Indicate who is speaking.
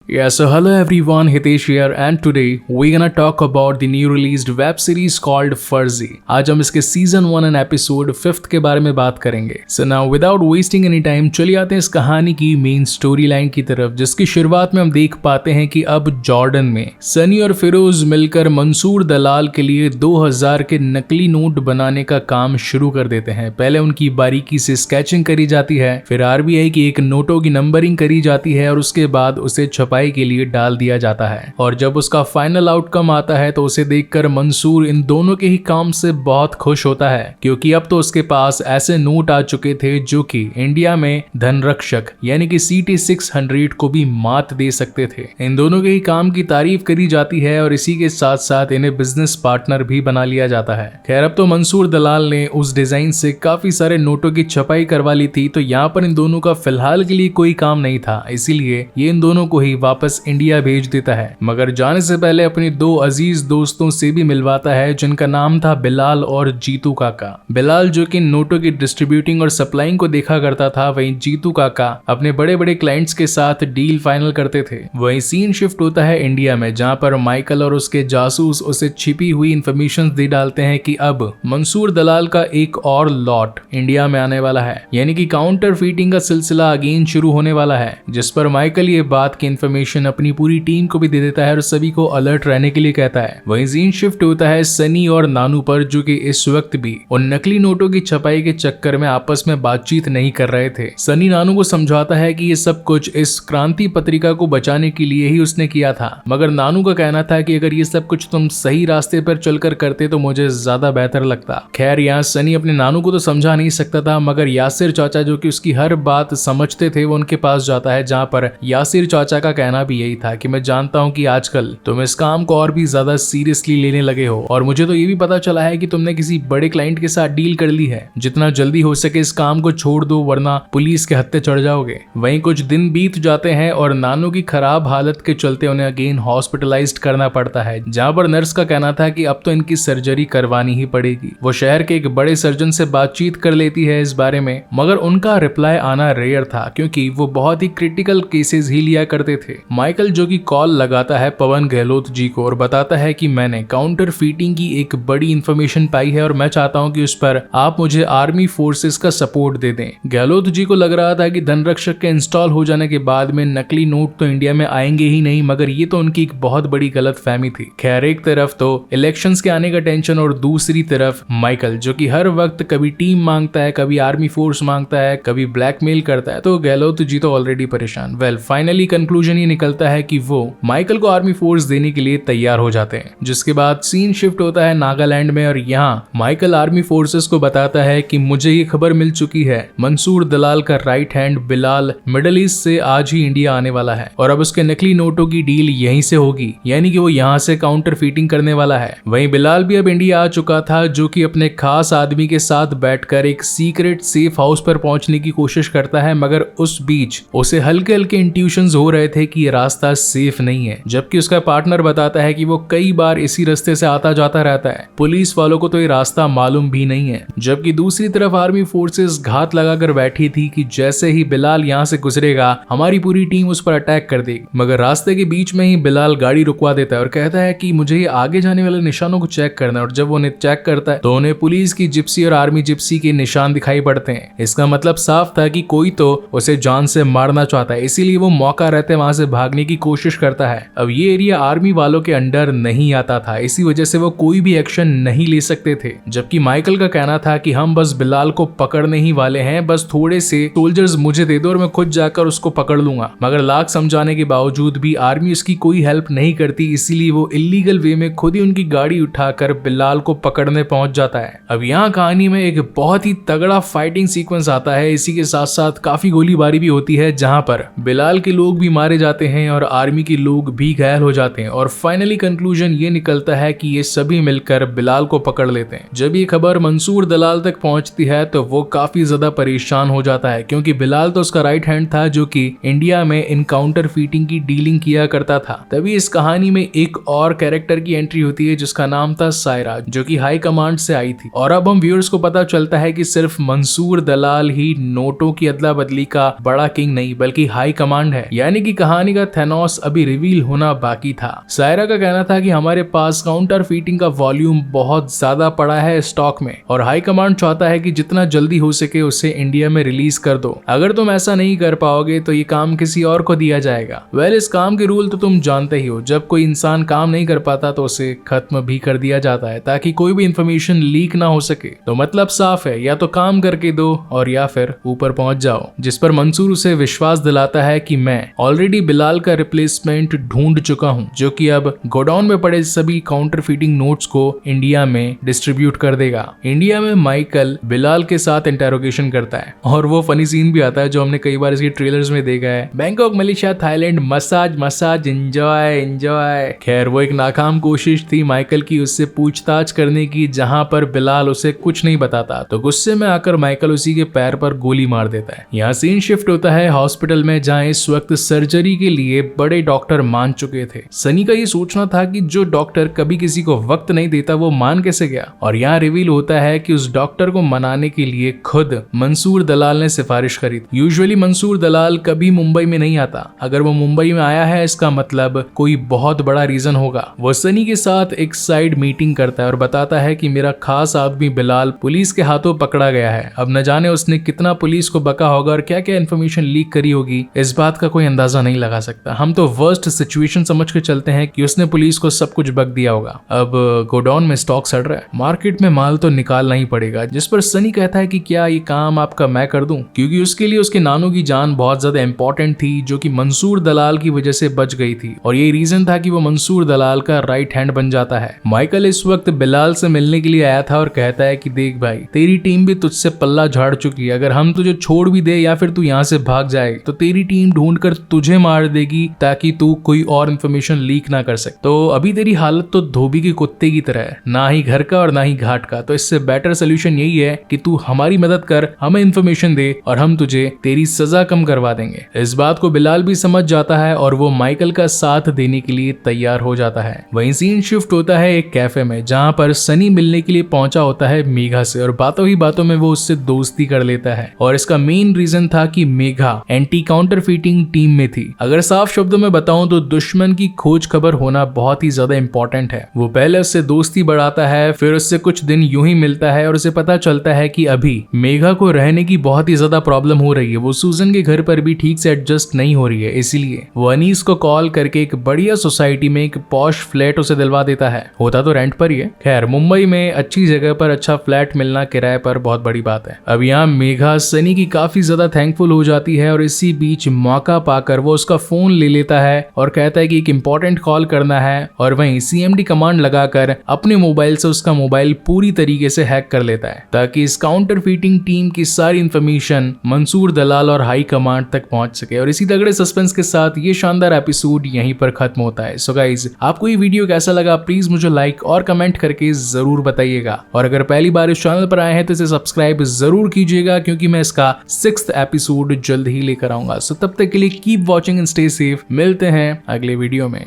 Speaker 1: Yeah, so hello everyone, Hitesh here and today we're gonna talk about the new released web series called Fuzzy. आज हम इसके season 1 and episode 5 के बारे में बात करेंगे. So now without wasting any time चलिए आते हैं इस कहानी की मेन स्टोरी लाइन की तरफ, जिसकी शुरुआत में हम देख पाते हैं कि अब जॉर्डन में सनी और फिरोज मिलकर मंसूर दलाल के लिए 2000 के नकली नोट बनाने का काम शुरू कर देते हैं. पहले उनकी बारीकी से स्केचिंग करी जाती है, फिर आरबीआई की एक नोटों की नंबरिंग करी जाती है और उसके बाद उसे छपाई के लिए डाल दिया जाता है. और जब उसका फाइनल आउटकम आता है तो उसे देखकर मंसूर इन दोनों के ही काम से बहुत खुश होता है, क्योंकि अब तो उसके पास ऐसे नोट आ चुके थे जो कि इंडिया में धनरक्षक यानी कि CT 600 को भी मात दे सकते थे. इन दोनों के ही काम की तारीफ करी जाती है और इसी के साथ साथ इन्हें बिजनेस पार्टनर भी बना लिया जाता है. खैर अब तो मंसूर दलाल ने उस डिजाइन से काफी सारे नोटों की छपाई करवा ली थी, तो यहाँ पर इन दोनों का फिलहाल के लिए कोई काम नहीं था, इसीलिए ये इन दोनों को ही वापस इंडिया भेज देता है. मगर जाने से पहले अपने दो अजीज दोस्तों से भी मिलवाता है, जिनका नाम था बिलाल और जीतू काका. बिलाल जो कि नोटों की डिस्ट्रीब्यूटिंग और सप्लाइंग को देखा करता था, वहीं जीतू काका अपने बड़े बड़े क्लाइंट्स के साथ डील फाइनल करते थे. वहीं सीन शिफ्ट होता है इंडिया में, जहां पर माइकल और उसके जासूस उसे छिपी हुई इंफॉर्मेशन दे डालते हैं कि अब मंसूर दलाल का एक और लॉट इंडिया में आने वाला है, यानी कि काउंटर फीटिंग का सिलसिला अगेन शुरू होने वाला है. जिस पर माइकल ये बात की इंफॉर्मेशन अपनी पूरी टीम को भी दे देता है और सभी को अलर्ट रहने के लिए कहता है. वहीं सीन शिफ्ट होता है सनी और नानू पर, जो कि इस वक्त भी उन नकली नोटों की छपाई के चक्कर में आपस में बातचीत नहीं कर रहे थे. सनी नानू को समझाता है कि ये सब कुछ इस क्रांति पत्रिका को बचाने के लिए ही उसने किया था, मगर नानू का कहना था कि अगर ये सब कुछ तुम सही रास्ते पर चलकर करते तो मुझे ज्यादा बेहतर लगता. खैर यहाँ सनी अपने नानू को तो समझा नहीं सकता था, मगर यासिर चाचा जो कि उसकी हर बात समझते थे वो उनके पास जाता है, जहाँ पर यासिर चाचा का कहना भी यही था कि मैं जानता हूं कि आजकल तुम इस काम को और भी ज्यादा सीरियसली लेने लगे हो, और मुझे तो ये भी पता चला है कि तुमने किसी बड़े क्लाइंट के साथ डील कर ली है. जितना जल्दी हो सके इस काम को छोड़ दो, वरना पुलिस के हत्थे चढ़ जाओगे. वहीं कुछ दिन बीत जाते हैं और नानू की खराब हालत के चलते उन्हें अगेन हॉस्पिटलाइज्ड करना पड़ता है, जहां पर नर्स का कहना था कि अब तो इनकी सर्जरी करवानी ही पड़ेगी. वो शहर के एक बड़े सर्जन से बातचीत कर लेती है इस बारे में, मगर उनका रिप्लाई आना रेयर था, क्योंकि वो बहुत ही क्रिटिकल केसेस ही लिया करते थे. माइकल जो कि कॉल लगाता है पवन गहलोत जी को और बताता है कि मैंने काउंटर फीटिंग की एक बड़ी इंफॉर्मेशन पाई है और मैं चाहता हूं कि उस पर आप मुझे आर्मी फोर्सेस का सपोर्ट दे दें. गहलोत जी को लग रहा था कि धनरक्षक के इंस्टॉल हो जाने के बाद में नकली नोट तो इंडिया में आएंगे ही नहीं, मगर ये तो उनकी एक बहुत बड़ी गलतफहमी थी. खैर एक तरफ तो इलेक्शंस के आने का टेंशन और दूसरी तरफ माइकल जो कि हर वक्त कभी टीम मांगता है, कभी आर्मी फोर्स मांगता है, कभी ब्लैकमेल करता है, तो गहलोत जी तो ऑलरेडी परेशान. वेल फाइनली कंक्लूजन ये निकलता है कि वो माइकल को आर्मी फोर्स देने के लिए तैयार हो जाते हैं. जिसके बाद सीन शिफ्ट होता है नागालैंड में और यहाँ माइकल आर्मी फोर्सेस को बताता है कि मुझे ये खबर मिल चुकी है, मंसूर दलाल का right hand Bilal middle east से आज ही इंडिया आने वाला है और अब उसके नकली नोटों की डील यहीं से होगी, यानी कि वो यहाँ से काउंटर फीटिंग करने वाला है. वहीं बिलाल भी अब इंडिया आ चुका था, जो कि अपने खास आदमी के साथ बैठकर एक सीक्रेट सेफ हाउस पर पहुंचने की कोशिश करता है, मगर उस बीच उसे हल्के हल्के इंट्यूशंस हो रहे थे कि ये रास्ता सेफ नहीं है. जबकि उसका पार्टनर बताता है कि वो कई बार इसी रास्ते से आता जाता रहता है, पुलिस वालों को तो ये रास्ता मालूम भी नहीं है. जबकि दूसरी तरफ आर्मी फोर्सेस घात लगाकर बैठी थी कि जैसे ही बिलाल यहाँ से गुजरेगा हमारी पूरी टीम उस पर अटैक कर देगी. मगर रास्ते के बीच में ही बिलाल गाड़ी रुकवा देता है और कहता है कि मुझे ये आगे जाने वाले निशानों को चेक करना है. और जब वो उन्हें चेक करता है तो उन्हें पुलिस की जिप्सी और आर्मी जिप्सी के निशान दिखाई पड़ते हैं. इसका मतलब साफ था कि कोई तो उसे जान से मारना चाहता है, इसीलिए वो मौका रहते वहां से भागने की कोशिश करता है. अब ये एरिया आर्मी वालों के अंडर नहीं आता था, इसी वजह से वो कोई भी एक्शन नहीं ले सकते थे. जबकि माइकल का कहना था कि हम बस बिलाल को पकड़ने ही वाले हैं, बस थोड़े से सोल्जर्स मुझे दे दो और मैं खुद जाकर उसको पकड़ लूंगा. मगर लाख समझाने के बावजूद भी आर्मी उसकी कोई हेल्प नहीं करती, इसीलिए वो इलीगल वे में खुद ही उनकी गाड़ी उठाकर बिलाल को पकड़ने पहुंच जाता है. अब यहाँ कहानी में एक बहुत ही तगड़ा फाइटिंग सीक्वेंस आता है, इसी के साथ साथ काफी गोलीबारी भी होती है, जहां पर बिलाल के लोग भी मारे जाते हैं और आर्मी के लोग भी घायल हो जाते हैं. और फाइनली कंक्लूजन ये निकलता है कि ये सभी मिलकर बिलाल को पकड़ लेते हैं. जब ये खबर मंसूर दलाल तक पहुंचती है तो वो काफी ज्यादा परेशान हो जाता है, क्योंकि बिलाल तो उसका राइट हैंड था जो कि इंडिया में इन काउंटर फीटिंग की डीलिंग किया करता था. तभी इस कहानी में एक और कैरेक्टर की एंट्री होती है जिसका नाम था सायरा, जो कि हाई कमांड से आई थी. और अब हम व्यूअर्स को पता चलता है कि सिर्फ मंसूर दलाल ही नोटों की अदला बदली का बड़ा किंग नहीं बल्कि हाई कमांड है, यानी कि कहानी का थेनोस अभी रिवील होना बाकी था। सायरा का कहना था कि हमारे पास काउंटर फीटिंग का वॉल्यूम बहुत ज्यादा पड़ा है स्टॉक में और हाई कमांड चाहता है कि जितना जल्दी हो सके उसे इंडिया में रिलीज कर दो। अगर तुम ऐसा नहीं कर पाओगे तो ये काम किसी और को दिया जाएगा। वेल, इस काम के रूल तो तुम जानते ही हो, जब कोई इंसान काम नहीं कर पाता तो उसे खत्म भी कर दिया जाता है ताकि कोई भी इंफॉर्मेशन लीक ना हो सके। तो मतलब साफ है, या तो काम करके दो और या फिर ऊपर पहुंच जाओ। जिस पर मंसूर उसे विश्वास दिलाता है कि मैं ऑलरेडी बिलाल का रिप्लेसमेंट ढूंढ चुका हूं, जो कि अब गोडाउन में पड़े सभी काउंटर फीटिंग नोट्स को इंडिया में डिस्ट्रीब्यूट कर देगा। इंडिया में माइकल बिलाल के साथ इंटेरोगेशन करता है और वो फनी सीन भी आता है जो हमने कई बार इसके ट्रेलर्स में देखा है। Bangkok, Malaysia, Thailand, massage massage enjoy enjoy. खैर, वो एक नाकाम कोशिश थी माइकल की उससे पूछताछ करने की, जहां पर बिलाल उसे कुछ नहीं बताता। तो गुस्से में आकर माइकल उसी के पैर पर गोली मार देता है। यहाँ सीन शिफ्ट होता है हॉस्पिटल में, जहाँ इस वक्त सर्जरी के लिए बड़े डॉक्टर मान चुके थे। सनी का ये सोचना था कि जो डॉक्टर कभी किसी को वक्त नहीं देता वो मान कैसे गया, और यहाँ रिवील होता है कि उस डॉक्टर को मनाने के लिए खुद मंसूर दलाल ने सिफारिश करी। यूजुअली मंसूर दलाल कभी मुंबई में नहीं आता। अगर वो मुंबई में आया है इसका मतलब कोई बहुत बड़ा रीजन होगा। वो सनी के साथ एक साइड मीटिंग करता है और बताता है कि मेरा खास आदमी बिलाल पुलिस के हाथों पकड़ा गया है। अब न जाने उसने कितना पुलिस को बका होगा और क्या क्या इन्फॉर्मेशन लीक करी होगी, इस बात का कोई अंदाजा नहीं लगा सकता। हम तो वर्स्ट सिचुएशन समझ के चलते हैं कि उसने पुलिस को सब कुछ बक दिया होगा। अब गोडाउन में स्टॉक सड़ रहा है, मार्केट में माल तो निकालना ही पड़ेगा। जिस पर सनी कहता है कि क्या ये काम आपका मैं कर दूं, क्योंकि उसके लिए उसके नानू की जान बहुत ज्यादा इंपॉर्टेंट थी, जो कि मंसूर दलाल की वजह से बच गई थी और यही रीजन था कि वो मंसूर दलाल का राइट हैंड बन जाता है। माइकल इस वक्त बिलाल से मिलने के लिए आया था और कहता है कि देख भाई, तेरी टीम भी तुझसे पल्ला झाड़ चुकी है। अगर हम तुझे छोड़ भी दे या फिर तू यहाँ से भाग जाए तो तेरी टीम ढूंढकर तुझे मार देगी ताकि तू कोई और इन्फॉर्मेशन लीक ना कर सके। तो अभी तेरी हालत तो धोबी के कुत्ते की तरह है, ना ही घर का और ना ही घाट का। तो इससे बेटर सोल्यूशन यही है कि तू हमारी मदद कर, हमें इन्फॉर्मेशन दे और हम तुझे तेरी सजा कम करवा देंगे। इस बात को बिलाल भी समझ जाता है और वो माइकल का साथ देने के लिए तैयार हो जाता है। वहीं सीन शिफ्ट होता है एक कैफे में, जहाँ पर सनी मिलने के लिए पहुंचा होता है मेघा से और बातों ही बातों में वो उससे दोस्ती कर लेता है। और इसका मेन रीजन था कि Megha anti counter fitting team में थी। अगर साफ शब्दों में बताऊं तो दुश्मन की खोज खबर होना बहुत ही ज्यादा इंपॉर्टेंट है। वो पहले उससे दोस्ती बढ़ाता है, फिर उससे कुछ दिन यूं ही मिलता है और उसे पता चलता है कि अभी मेघा को रहने की बहुत ही ज्यादा प्रॉब्लम हो रही है। वो सूजन के घर पर भी ठीक से एडजस्ट नहीं हो रही है, इसीलिए वो अनीस को कॉल करके एक बढ़िया सोसाइटी में एक पॉश फ्लैट उसे दिलवा देता है। होता तो रेंट पर ही है। खैर, मुंबई में अच्छी जगह पर अच्छा फ्लैट मिलना किराए पर बहुत बड़ी बात है। अब यहाँ मेघा सनी की काफी ज्यादा थैंकफुल हो जाती है और इसी बीच मौका पाकर वो उसका फोन ले लेता है और कहता है कि एक इंपॉर्टेंट कॉल करना है और वहीं CMD कमांड लगाकर अपने मोबाइल से उसका मोबाइल पूरी तरीके से हैक कर लेता है ताकि इस काउंटर फीटिंग टीम की सारी इंफॉर्मेशन मंसूर दलाल और हाई कमांड तक पहुंच सके। और इसी तगड़े सस्पेंस के साथ ये शानदार एपिसोड यहीं पर खत्म होता है। सो गाइज, आपको ये वीडियो कैसा लगा प्लीज मुझे लाइक और कमेंट करके जरूर बताइएगा और अगर पहली बार इस चैनल पर आए हैं तो इसे सब्सक्राइब जरूर कीजिएगा क्योंकि मैं इसका 6th एपिसोड जल्द ही लेकर आऊंगा। सो तब तक के लिए keep watching and stay safe. मिलते हैं अगले वीडियो में।